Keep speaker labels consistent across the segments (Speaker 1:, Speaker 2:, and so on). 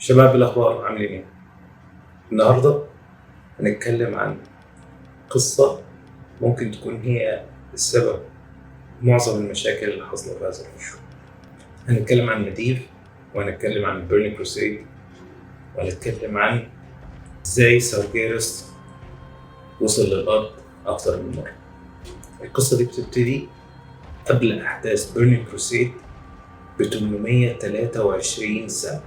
Speaker 1: شباب الأخبار عاملين إيه؟ النهاردة هنتكلم عن قصة ممكن تكون هي السبب معظم المشاكل اللي حصلت في هذا المشروع. هنتكلم عن مديف، وهنتكلم عن بيرنينج كروسيد، وهنتكلم عن إزاي سارجيرس وصل للأرض أكثر من مرة. القصة دي بتبتدي قبل أحداث بيرنينج كروسيد ب 823 سنة.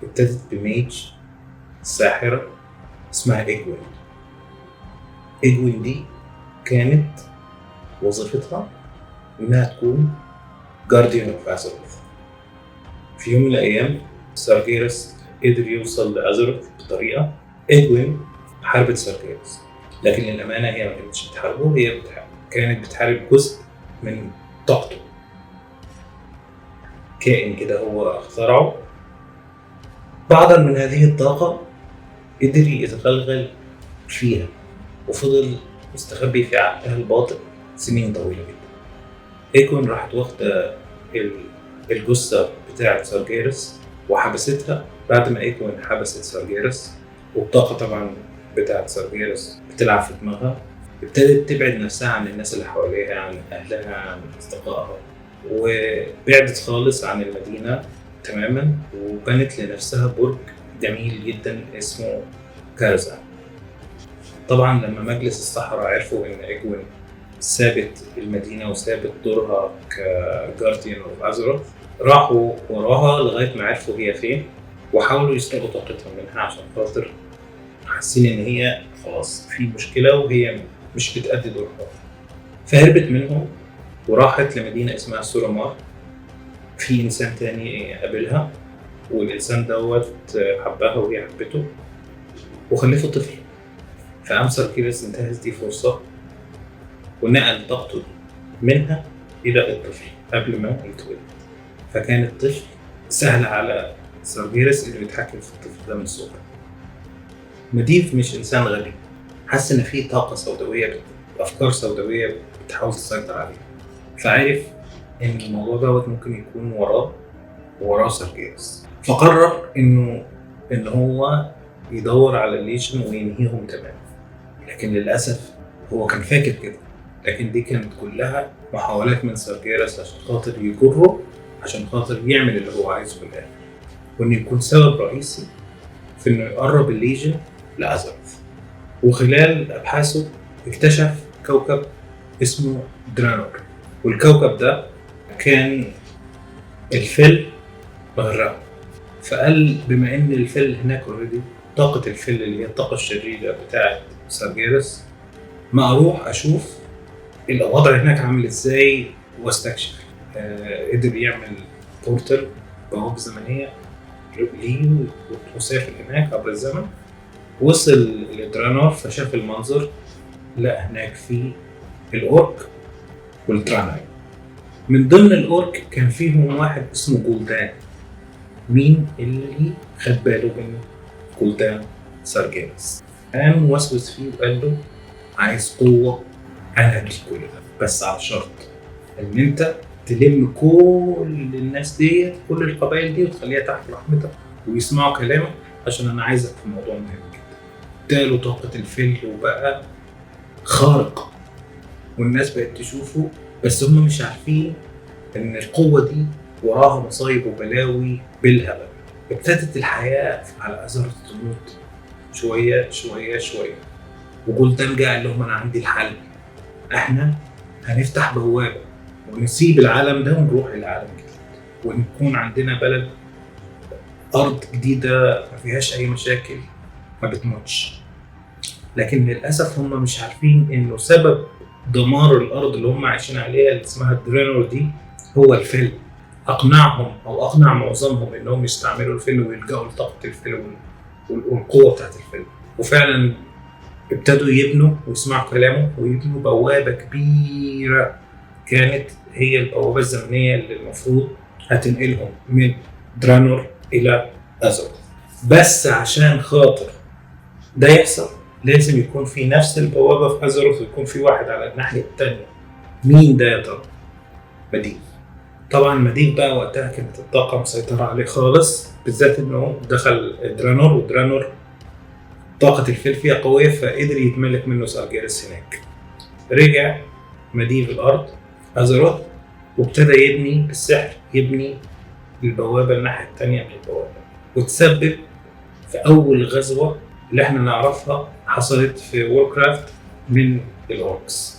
Speaker 1: ابتدت بميج ساحرة اسمها إيجوين دي كانت وظيفتها إنها تكون جارديان اوف أزاروث. في يوم من الأيام سارجيرس قدر يوصل لأزاروث بطريقة. إيجوين حاربت سارجيرس، لكن للأمانة هي ما كانتش بتحاربه، هي كانت بتحارب جزء من طاقته، كائن كده هو اخترعه. بعضا من هذه الطاقة قدر يتغلغل فيها وفضل مستخبي في عقلها الباطن سنين طويلة جدا. إيجوين راحت واخدة الجثة بتاعة سارجيرس وحبستها. بعد ما إيجوين حبست سارجيرس والطاقة طبعا بتاعة سارجيرس بتلعب في دماغها، ابتدت تبعد نفسها عن الناس اللي حواليها، عن أهلها، عن أصدقائها، وبعدت خالص عن المدينة تماما، وبنت لنفسها برج جميل جدا اسمه كارزان. طبعا لما مجلس الصحراء عرفوا ان إيجوين سابت المدينة وسابت دورها كجارديان اوف أزاروث، راحوا وراها لغاية ما عرفوا هي فين، وحاولوا يسرقوا طاقتها منها عشان خاطر حاسين ان هي خلاص في مشكلة وهي مش بتأدي دورها. فهربت منهم وراحت لمدينة اسمها سورامار. في إنسان تاني قابلها، والإنسان دوت حبها وهي حبته وخلفوا طفل. فقام سارجيرس انتهز دي فرصة ونقل طاقته منها إلى الطفل قبل ما يتولد. فكان الطفل سهل على سارجيرس إنه يتحكم في الطفل ده من صغره. مديف مش إنسان غبي، حس إن فيه طاقة سوداوية، أفكار سوداوية بتحاول تسيطر عليه، فعرف إن الموضوع دوت ممكن يكون وراه سارجيرس. فقرر إن هو يدور على الليجن وينهيهم تماما. لكن للأسف هو كان فاكر كده، لكن دي كانت كلها محاولات من سارجيرس عشان خاطر يجره، عشان خاطر يعمل اللي هو عايزه في الآخر، وإنه يكون سبب رئيسي في إنه يقرب الليجن لأزاروث. وخلال أبحاثه اكتشف كوكب اسمه درانور، والكوكب ده كان الفل مغرقه. فقال بما ان الفل هناك اوريدي، طاقة الفل اللي هي الطاقة الشريرة بتاعة سارجيرس، ما اروح اشوف الوضع هناك عامل ازاي واستكشف. قدر يعمل بورتل، بوابة زمنية ليه، وسافر هناك عبر الزمن. وصل لدرانور فشاف المنظر، لقى هناك في الأورك والتراناي. من ضمن الأورك كان فيهم واحد اسمه جولدان. مين اللي خد باله من جولدان؟ سارجيرس. قام وسوس فيه وقال له عايز قوة، أنا هديك كل ده، بس على شرط إن أنت تلم كل الناس دي، كل القبائل دي، وتخليها تحت رحمتك ويسمعوا كلامك، عشان أنا عايزك في موضوع مهم جدا. اداله طاقة الفيل وبقى خارق، والناس بقت تشوفه، بس هم مش عارفين إن القوة دي وراها مصايب وبلاوي بالهبل. ابتدت الحياة على أزاروث تموت شوية شوية شوية، وجولدان جه قال لهم أنا عندي الحل، إحنا هنفتح بوابة ونسيب العالم ده ونروح لعالم جديد، ونكون عندنا بلد، أرض جديدة ما فيهاش أي مشاكل، ما بتموتش. لكن للأسف هم مش عارفين إنه سبب دمار الأرض اللي هم عايشين عليها اللي اسمها درانور دي هو الفيل. أقنعهم أو أقنع معظمهم إنهم يستعملوا الفيل ويلجأوا لطاقة الفيل والقوة بتاعت الفيل. وفعلا ابتدوا يبنوا ويسمعوا كلامه ويبنوا بوابة كبيرة، كانت هي البوابة الزمنية اللي المفروض هتنقلهم من درانور إلى أزاروث. بس عشان خاطر ده يحصل لازم يكون في نفس البوابة في أزاروث، ويكون في واحد على الناحية التانية. مين ده يا ترى؟ مديف. طبعا مديف بقى وقتها كانت الطاقة مسيطرة عليه خالص، بالذات انه دخل درانور، ودرانور طاقة الفيل فيها قوية فقدر يتملك منه سارجيرس هناك. رجع مديف الأرض أزروث وابتدى يبني بالسحر، يبني البوابة الناحية التانية من البوابة، وتسبب في أول غزوة اللي احنا نعرفها حصلت في ووركرافت من الأوركس.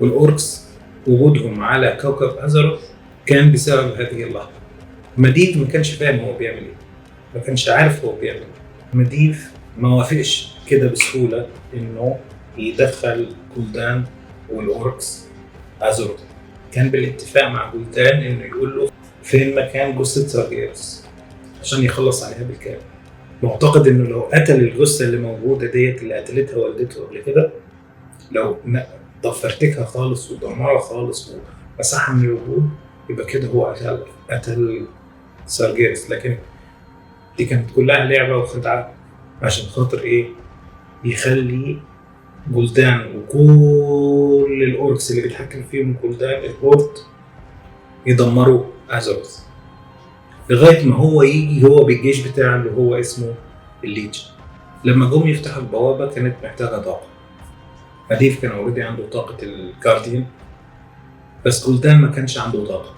Speaker 1: والأوركس وجودهم على كوكب أزروث كان بسبب هذه اللحظة. مديف ما كانش فاهم هو بيعمل ايه، ما كانش عارف هو بيعمل ايه. مديف ما وافقش كده بسهولة انه يدخل جولدان والأوركس أزروث. كان بالاتفاق مع جولدان انه يقول له فين مكان جثة سارجيرس عشان يخلص عليها بالكامل. معتقد انه لو قتل الجثة اللي موجودة ديت اللي قتلتها والدته قبل كده، لو ضفرتكها خالص ودمرها خالص ومسحها من الوجود، يبقى كده هو قتل سارجيرس. لكن دي كانت كلها لعبة وخدعة عشان خاطر ايه؟ يخلي جولدان وكل الأوركس اللي بيتحكم فيهم جولدان الهورد يدمروا أزروث، لغاية ما هو يجي هو بالجيش بتاعه اللي هو اسمه الليجن. لما جم يفتحوا البوابة كانت محتاجة طاقة. مديف كان اوريدي عنده طاقة الجارديان، بس جولدان ما كانش عنده طاقة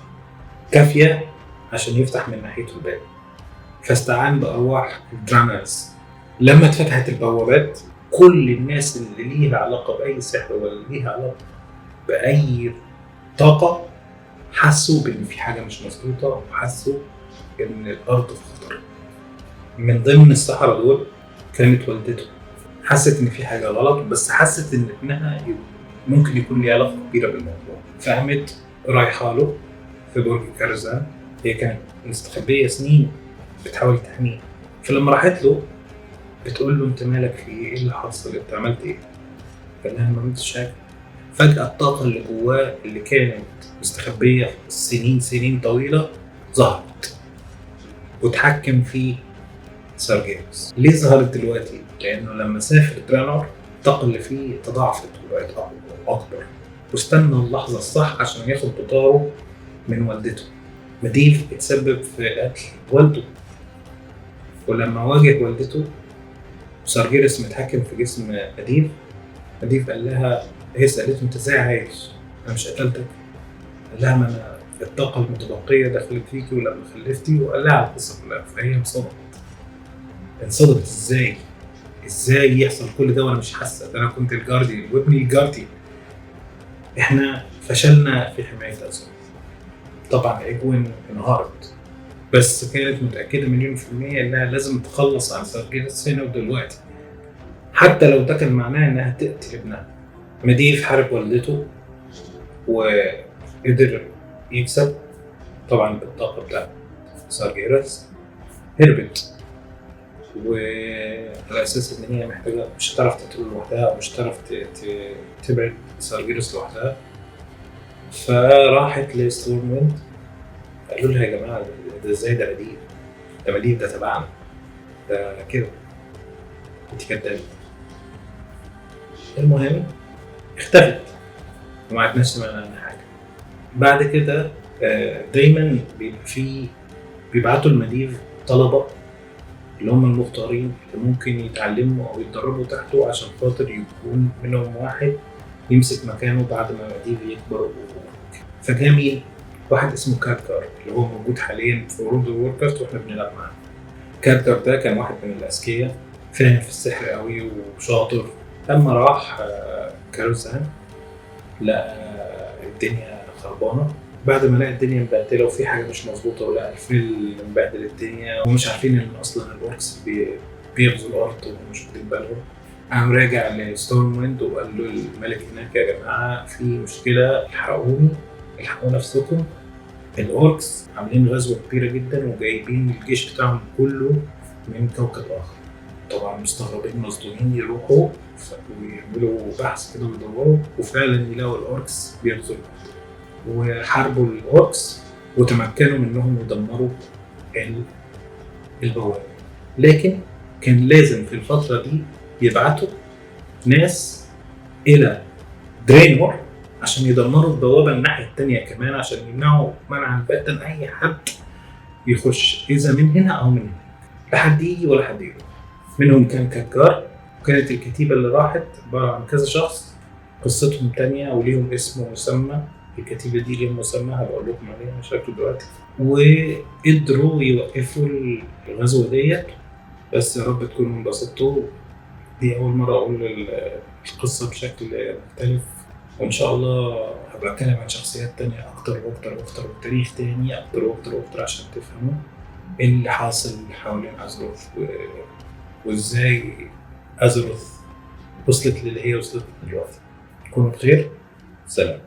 Speaker 1: كافية عشان يفتح من ناحيته الباب، فاستعان بأرواح الدرانرز. لما اتفتحت البوابات كل الناس اللي ليها علاقة بأي سحر ولا ليها علاقة بأي طاقة حسوا بأن في حاجة مش مظبوطة، وحسوا أن الأرض في خطر. من ضمن السحرة دول كانت والدته، حست ان في حاجه غلط، بس حست ان ابنها ممكن يكون ليه علاقه كبيره بالموضوع، فقامت رايحه له في برج كارزان. هي كانت مستخبيه سنين بتحاول تحميه، فلما راحت له بتقول له انت مالك في ايه اللي حصل، انت عملت ايه؟ قال لها ما عملتش حاجه. فجاه الطاقه اللي جواه اللي كانت مستخبيه سنين طويله ظهرت وتحكم فيه سارجيرس. ليه ظهرت دلوقتي؟ لأنه لما سافر درانور الطاقة اللي فيه تضاعفت وبقت أكبر، واستنى اللحظة الصح عشان ياخد بطاره من والدته. مديف اتسبب في قتل والده، ولما واجه والدته سارجيرس متحكم في جسم مديف قال لها، هي سألته انت ازاي عايش؟ انا مش قتلتك؟ قال لها ما انا الطاقة المتبقية دخلت فيكي ولما خلفتي، وقال لها على القصة كلها. فهي انصدمت ازاي يحصل كل ده وانا مش حاسه؟ ده انا كنت الجاردي وابني الجاردي. احنا فشلنا في حمايه أزروث. طبعا ايجوين انهارت، بس كانت متاكده 100% انها لازم تخلص عن سارجيرس هنا ودلوقتي، حتى لو ده كان معناه انها تقتل ابنها. مديف حارب والدته وقدر يكسب طبعا بالطاقه بتاعت سارجيرس. هربت وعلى اساس ان هي محتاجه، مش هتعرف تقتله لوحدها، ومش هتعرف تبعد سارجيرس لوحدها، فراحت لستورم ويند. قالوا لها يا جماعه ده ازاي؟ ده مديف ده تبعنا، ده كده انت كدابه. المهم اختفت وما عرفناش سمعنا عنها حاجه. بعد كده دايما بيبعتوا المديف طلبه اللي هم المختارين اللي ممكن يتعلموا او يتدربوا تحته عشان خاطر يكون منهم واحد يمسك مكانه بعد ما مديف يكبر. فجاء مين؟ واحد اسمه كاركر اللي هو موجود حاليا في وورلد ووركرافت واحنا بنلعب معاه. كاركر ده كان واحد من الاذكياء، فاهم في السحر قوي وشاطر. لما راح كارزان لقى الدنيا خربانه، بعد ما لقى الدنيا مبهدله وفي حاجه مش مظبوطه، ولقى الفيل مبهدل الدنيا ومش عارفين ان اصلا الاوركس بيغزوا الارض ومش واخدين بالهم، قام راجع لستورم ويند وقال له الملك هناك يا جماعه في مشكله، الحقوا نفسكم، الاوركس عاملين غزوه كبيره جدا وجايبين الجيش بتاعهم كله من كوكب اخر. طبعا مستغربين مصدومين، يروحوا ويعملوا بحث كده ويدوروا وفعلا يلاقوا الاوركس بيغزوا وحاربوا الاوركس وتمكنوا منهم يدمروا البوابه. لكن كان لازم في الفتره دي يبعتوا ناس الى درينور عشان يدمروا البوابة الناحية التانية كمان، عشان يمنعوا منعا باتا أي حد يخش إذا من هنا أو من هنا، لا حد يجي ولا حد يروح. منهم كان كجار، وكانت الكتيبة اللي راحت عبارة عن كذا شخص قصتهم تانية وليهم اسم ومسمى. الكتيبة دي ليهم مسمى هبقول لكم عليها شكله دلوقتي. وقدروا يوقفوا الغزوة ديت. بس يا رب تكونوا انبسطتوا. دي أول مرة أقول القصة بشكل مختلف، وإن شاء الله هبقى أتكلم عن شخصيات تانية أكتر وأكتر وأكتر، وتاريخ تاني أكتر وأكتر وأكتر، عشان تفهموا إيه اللي حاصل حوالين أزروث وإزاي أزروث وصلت للي هي وصلت دلوقتي. تكونوا بخير. سلام.